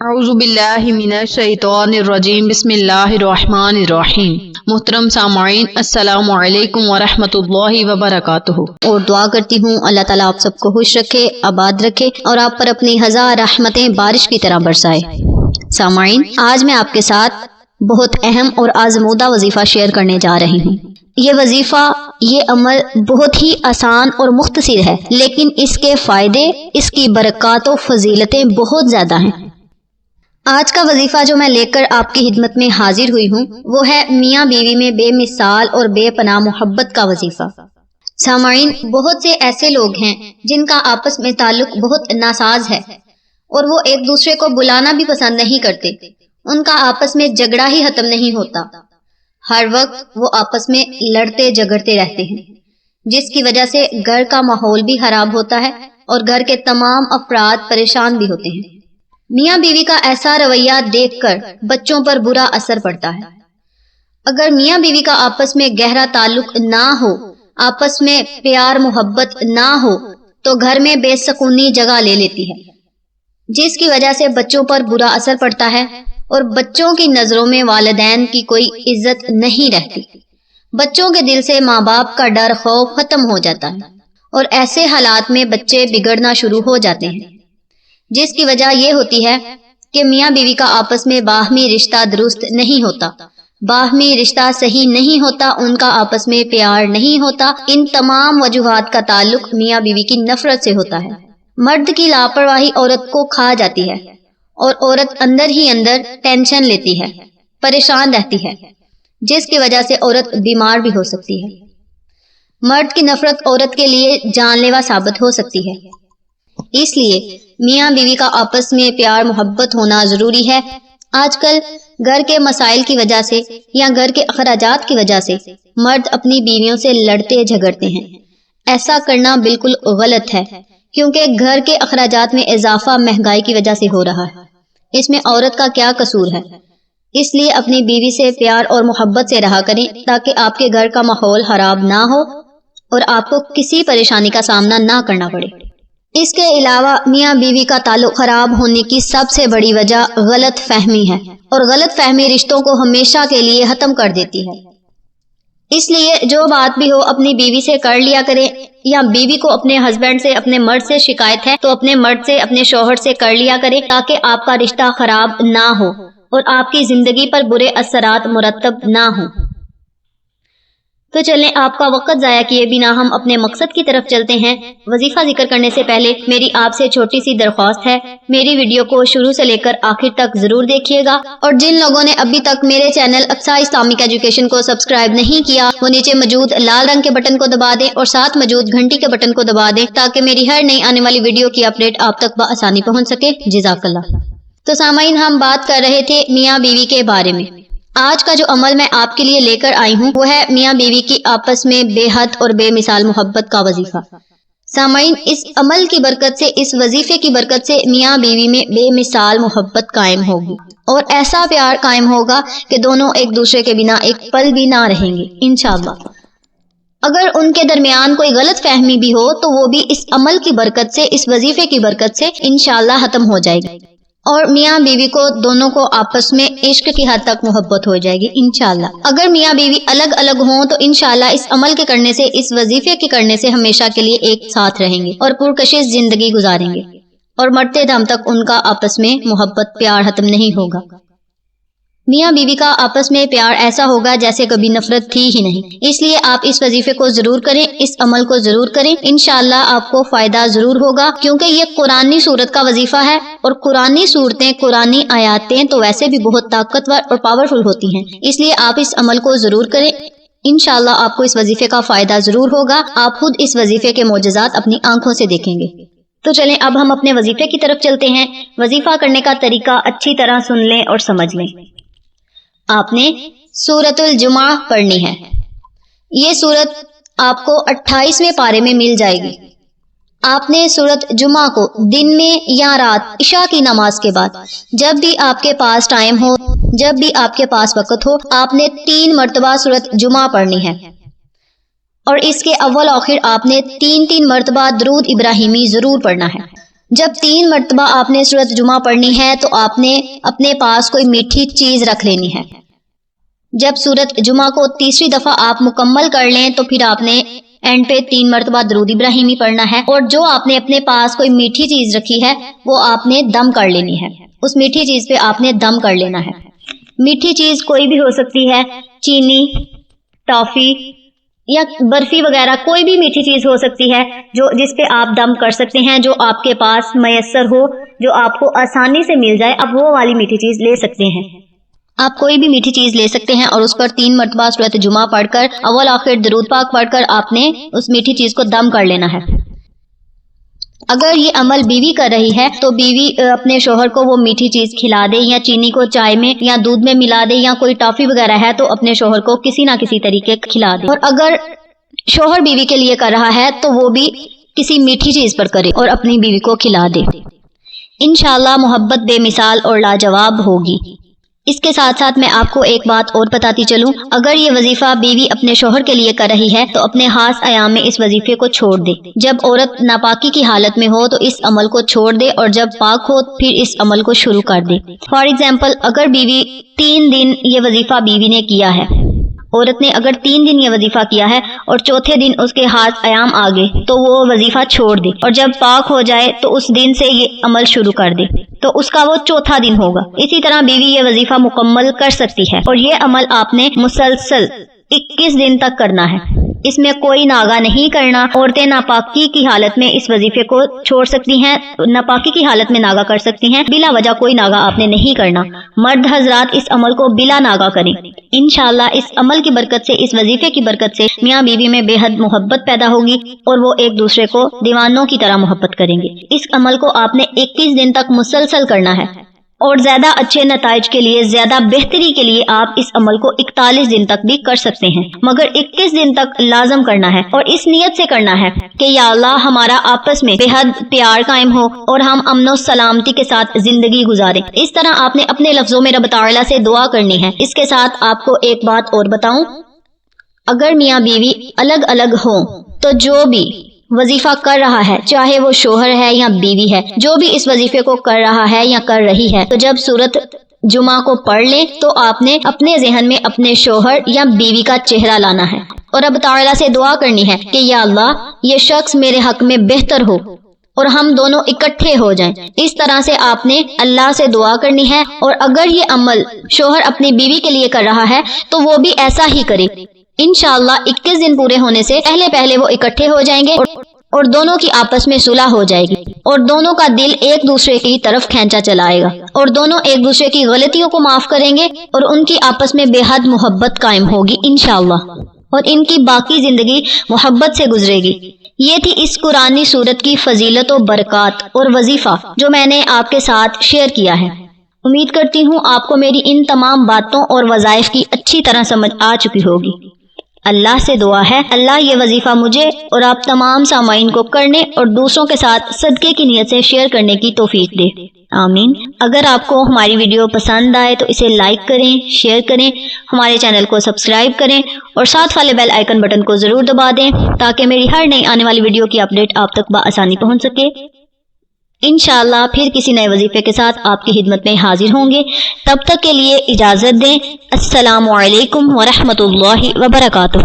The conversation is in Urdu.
اعوذ باللہ من الشیطان الرجیم بسم اللہ الرحمن الرحیم۔ محترم سامعین، السلام علیکم ورحمۃ اللہ وبرکاتہ۔ اور دعا کرتی ہوں اللہ تعالیٰ آپ سب کو خوش رکھے، آباد رکھے اور آپ پر اپنی ہزار رحمتیں بارش کی طرح برسائے۔ سامعین، آج میں آپ کے ساتھ بہت اہم اور آزمودہ وظیفہ شیئر کرنے جا رہی ہوں۔ یہ وظیفہ، یہ عمل بہت ہی آسان اور مختصر ہے، لیکن اس کے فائدے، اس کی برکات و فضیلتیں بہت زیادہ ہیں۔ آج کا وظیفہ جو میں لے کر آپ کی خدمت میں حاضر ہوئی ہوں وہ ہے میاں بیوی میں بے مثال اور بے پناہ محبت کا وظیفہ۔ سامعین، بہت سے ایسے لوگ ہیں جن کا آپس میں تعلق بہت ناساز ہے اور وہ ایک دوسرے کو بلانا بھی پسند نہیں کرتے۔ ان کا آپس میں جھگڑا ہی ختم نہیں ہوتا، ہر وقت وہ آپس میں لڑتے جھگڑتے رہتے ہیں، جس کی وجہ سے گھر کا ماحول بھی خراب ہوتا ہے اور گھر کے تمام افراد پریشان بھی ہوتے ہیں۔ میاں بیوی کا ایسا رویہ دیکھ کر بچوں پر برا اثر پڑتا ہے۔ اگر میاں بیوی کا آپس میں گہرا تعلق نہ ہو، آپس میں پیار محبت نہ ہو تو گھر میں بے سکونی جگہ لے لیتی ہے، جس کی وجہ سے بچوں پر برا اثر پڑتا ہے اور بچوں کی نظروں میں والدین کی کوئی عزت نہیں رہتی۔ بچوں کے دل سے ماں باپ کا ڈر خوف ختم ہو جاتا ہے اور ایسے حالات میں بچے بگڑنا شروع ہو جاتے ہیں، جس کی وجہ یہ ہوتی ہے کہ میاں بیوی کا آپس میں باہمی رشتہ درست نہیں ہوتا، باہمی رشتہ صحیح نہیں ہوتا، ان کا آپس میں پیار نہیں ہوتا۔ ان تمام وجوہات کا تعلق میاں بیوی کی نفرت سے ہوتا ہے۔ مرد کی لاپرواہی عورت کو کھا جاتی ہے اور عورت اندر ہی اندر ٹینشن لیتی ہے، پریشان رہتی ہے، جس کی وجہ سے عورت بیمار بھی ہو سکتی ہے۔ مرد کی نفرت عورت کے لیے جان لیوا ثابت ہو سکتی ہے۔ اس لیے میاں بیوی کا آپس میں پیار محبت ہونا ضروری ہے۔ آج کل گھر کے مسائل کی وجہ سے یا گھر کے اخراجات کی وجہ سے مرد اپنی بیویوں سے لڑتے جھگڑتے ہیں۔ ایسا کرنا بالکل غلط ہے، کیونکہ گھر کے اخراجات میں اضافہ مہنگائی کی وجہ سے ہو رہا ہے۔ اس میں عورت کا کیا قصور ہے؟ اس لیے اپنی بیوی سے پیار اور محبت سے رہا کریں تاکہ آپ کے گھر کا ماحول خراب نہ ہو اور آپ کو کسی پریشانی کا سامنا نہ کرنا پڑے۔ اس کے علاوہ میاں بیوی کا تعلق خراب ہونے کی سب سے بڑی وجہ غلط فہمی ہے، اور غلط فہمی رشتوں کو ہمیشہ کے لیے ختم کر دیتی ہے۔ اس لیے جو بات بھی ہو اپنی بیوی سے کر لیا کرے، یا بیوی کو اپنے ہسبینڈ سے اپنے مرد سے شکایت ہے تو اپنے مرد سے اپنے شوہر سے کر لیا کرے، تاکہ آپ کا رشتہ خراب نہ ہو اور آپ کی زندگی پر برے اثرات مرتب نہ ہوں۔ تو چلیں آپ کا وقت ضائع کیے بنا ہم اپنے مقصد کی طرف چلتے ہیں۔ وظیفہ ذکر کرنے سے پہلے میری آپ سے چھوٹی سی درخواست ہے، میری ویڈیو کو شروع سے لے کر آخر تک ضرور دیکھیے گا، اور جن لوگوں نے ابھی تک میرے چینل اقصیٰ اسلامک ایجوکیشن کو سبسکرائب نہیں کیا وہ نیچے موجود لال رنگ کے بٹن کو دبا دیں اور ساتھ موجود گھنٹی کے بٹن کو دبا دیں تاکہ میری ہر نئی آنے والی ویڈیو کی اپڈیٹ آپ تک بآسانی پہنچ سکے۔ جزاک اللہ۔ تو سامعین، ہم بات کر رہے تھے میاں بیوی کے بارے میں۔ آج کا جو عمل میں آپ کے لیے لے کر آئی ہوں وہ ہے میاں بیوی کی آپس میں بے حد اور بے مثال محبت کا وظیفہ۔ سامعین، اس عمل کی برکت سے، اس وظیفے کی برکت سے میاں بیوی میں بے مثال محبت قائم ہوگی اور ایسا پیار قائم ہوگا کہ دونوں ایک دوسرے کے بنا ایک پل بھی نہ رہیں گے انشاءاللہ۔ اگر ان کے درمیان کوئی غلط فہمی بھی ہو تو وہ بھی اس عمل کی برکت سے، اس وظیفے کی برکت سے انشاءاللہ ختم ہو جائے گی، اور میاں بیوی کو دونوں کو آپس میں عشق کی حد تک محبت ہو جائے گی انشاءاللہ۔ اگر میاں بیوی الگ الگ ہوں تو انشاءاللہ اس عمل کے کرنے سے، اس وظیفے کے کرنے سے ہمیشہ کے لیے ایک ساتھ رہیں گے اور پرکشش زندگی گزاریں گے، اور مرتے دم تک ان کا آپس میں محبت پیار ختم نہیں ہوگا۔ میاں بیوی کا آپس میں پیار ایسا ہوگا جیسے کبھی نفرت تھی ہی نہیں۔ اس لیے آپ اس وظیفے کو ضرور کریں، اس عمل کو ضرور کریں، انشاءاللہ آپ کو فائدہ ضرور ہوگا، کیونکہ یہ قرآنی صورت کا وظیفہ ہے، اور قرآنی صورتیں، قرآنی آیاتیں تو ویسے بھی بہت طاقتور اور پاورفل ہوتی ہیں۔ اس لیے آپ اس عمل کو ضرور کریں، انشاءاللہ آپ کو اس وظیفے کا فائدہ ضرور ہوگا، آپ خود اس وظیفے کے معجزات اپنی آنکھوں سے دیکھیں گے۔ تو چلیں اب ہم اپنے وظیفے کی طرف چلتے ہیں۔ وظیفہ کرنے کا طریقہ اچھی طرح سن لیں اور سمجھ لیں۔ آپ نے سورۃ الجمعہ پڑھنی ہے۔ یہ سورت آپ کو 28ویں پارے میں مل جائے گی۔ آپ نے سورۃ جمعہ کو دن میں یا رات عشاء کی نماز کے بعد، جب بھی آپ کے پاس ٹائم ہو، جب بھی آپ کے پاس وقت ہو، آپ نے 3 مرتبہ سورۃ جمعہ پڑھنی ہے، اور اس کے اول آخر آپ نے 3 مرتبہ درود ابراہیمی ضرور پڑھنا ہے۔ جب 3 مرتبہ آپ نے سورۃ جمعہ پڑھنی ہے تو آپ نے اپنے پاس کوئی میٹھی چیز رکھ لینی ہے۔ جب سورۃ جمعہ کو تیسری دفعہ آپ مکمل کر لیں تو پھر آپ نے اینڈ پہ 3 مرتبہ درود ابراہیمی پڑھنا ہے، اور جو آپ نے اپنے پاس کوئی میٹھی چیز رکھی ہے وہ آپ نے دم کر لینی ہے، اس میٹھی چیز پہ آپ نے دم کر لینا ہے۔ میٹھی چیز کوئی بھی ہو سکتی ہے، چینی، ٹافی یا برفی وغیرہ، کوئی بھی میٹھی چیز ہو سکتی ہے جس پہ آپ دم کر سکتے ہیں، جو آپ کے پاس میسر ہو، جو آپ کو آسانی سے مل جائے، اب وہ والی میٹھی چیز لے سکتے ہیں۔ آپ کوئی بھی میٹھی چیز لے سکتے ہیں اور اس پر 3 مرتبہ سورۃ جمعہ پڑھ کر اول آخر درود پاک پڑھ کر آپ نے اس میٹھی چیز کو دم کر لینا ہے۔ اگر یہ عمل بیوی کر رہی ہے تو بیوی اپنے شوہر کو وہ میٹھی چیز کھلا دے، یا چینی کو چائے میں یا دودھ میں ملا دے، یا کوئی ٹافی وغیرہ ہے تو اپنے شوہر کو کسی نہ کسی طریقے کھلا دے۔ اور اگر شوہر بیوی کے لیے کر رہا ہے تو وہ بھی کسی میٹھی چیز پر کرے اور اپنی بیوی کو کھلا دے۔ انشاءاللہ محبت بے مثال اور لاجواب ہوگی۔ اس کے ساتھ ساتھ میں آپ کو ایک بات اور بتاتی چلوں، اگر یہ وظیفہ بیوی اپنے شوہر کے لیے کر رہی ہے تو اپنے خاص ایام میں اس وظیفے کو چھوڑ دے۔ جب عورت ناپاکی کی حالت میں ہو تو اس عمل کو چھوڑ دے، اور جب پاک ہو پھر اس عمل کو شروع کر دے۔ فار ایگزامپل، اگر بیوی 3 دن یہ وظیفہ بیوی نے کیا ہے، عورت نے اگر 3 دن یہ وظیفہ کیا ہے اور چوتھے دن اس کے ہاتھ ایام آ گئے تو وہ وظیفہ چھوڑ دے، اور جب پاک ہو جائے تو اس دن سے یہ عمل شروع کر دے، تو اس کا وہ چوتھا دن ہوگا۔ اسی طرح بیوی یہ وظیفہ مکمل کر سکتی ہے، اور یہ عمل آپ نے مسلسل 21 دن تک کرنا ہے۔ اس میں کوئی ناغہ نہیں کرنا۔ عورتیں ناپاکی کی حالت میں اس وظیفے کو چھوڑ سکتی ہیں، ناپاکی کی حالت میں ناغہ کر سکتی ہیں، بلا وجہ کوئی ناغہ آپ نے نہیں کرنا۔ مرد حضرات اس عمل کو بلا ناغہ کریں۔ انشاءاللہ اس عمل کی برکت سے، اس وظیفے کی برکت سے میاں بیوی میں بے حد محبت پیدا ہوگی، اور وہ ایک دوسرے کو دیوانوں کی طرح محبت کریں گے۔ اس عمل کو آپ نے 21 دن تک مسلسل کرنا ہے، اور زیادہ اچھے نتائج کے لیے، زیادہ بہتری کے لیے آپ اس عمل کو 41 دن تک بھی کر سکتے ہیں، مگر 21 دن تک لازم کرنا ہے، اور اس نیت سے کرنا ہے کہ یا اللہ ہمارا آپس میں بے حد پیار قائم ہو اور ہم امن و سلامتی کے ساتھ زندگی گزاریں۔ اس طرح آپ نے اپنے لفظوں میں رب تعالیٰ سے دعا کرنی ہے۔ اس کے ساتھ آپ کو ایک بات اور بتاؤں، اگر میاں بیوی الگ الگ ہوں تو جو بھی وظیفہ کر رہا ہے، چاہے وہ شوہر ہے یا بیوی ہے، جو بھی اس وظیفے کو کر رہا ہے یا کر رہی ہے، تو جب سورۃ جمعہ کو پڑھ لیں تو آپ نے اپنے ذہن میں اپنے شوہر یا بیوی کا چہرہ لانا ہے، اور رب تعالیٰ سے دعا کرنی ہے کہ یا اللہ یہ شخص میرے حق میں بہتر ہو اور ہم دونوں اکٹھے ہو جائیں۔ اس طرح سے آپ نے اللہ سے دعا کرنی ہے، اور اگر یہ عمل شوہر اپنی بیوی کے لیے کر رہا ہے تو وہ بھی ایسا ہی کرے۔ انشاءاللہ 21 دن پورے ہونے سے پہلے وہ اکٹھے ہو جائیں گے، اور دونوں کی آپس میں صلح ہو جائے گی، اور دونوں کا دل ایک دوسرے کی طرف کھینچا چلائے گا، اور دونوں ایک دوسرے کی غلطیوں کو معاف کریں گے، اور ان کی آپس میں بے حد محبت قائم ہوگی انشاءاللہ، اور ان کی باقی زندگی محبت سے گزرے گی۔ یہ تھی اس قرآنی سورت کی فضیلت و برکات اور وظیفہ جو میں نے آپ کے ساتھ شیئر کیا ہے۔ امید کرتی ہوں آپ کو میری ان تمام باتوں اور وظائف کی اچھی طرح سمجھ آ چکی ہوگی۔ اللہ سے دعا ہے اللہ یہ وظیفہ مجھے اور آپ تمام سامعین کو کرنے اور دوسروں کے ساتھ صدقے کی نیت سے شیئر کرنے کی توفیق دے، آمین۔ اگر آپ کو ہماری ویڈیو پسند آئے تو اسے لائک کریں، شیئر کریں، ہمارے چینل کو سبسکرائب کریں، اور ساتھ والے بیل آئیکن بٹن کو ضرور دبا دیں تاکہ میری ہر نئی آنے والی ویڈیو کی اپڈیٹ آپ تک بآسانی پہنچ سکے۔ انشاءاللہ پھر کسی نئے وظیفے کے ساتھ آپ کی خدمت میں حاضر ہوں گے۔ تب تک کے لیے اجازت دیں۔ السلام علیکم ورحمۃ اللہ وبرکاتہ۔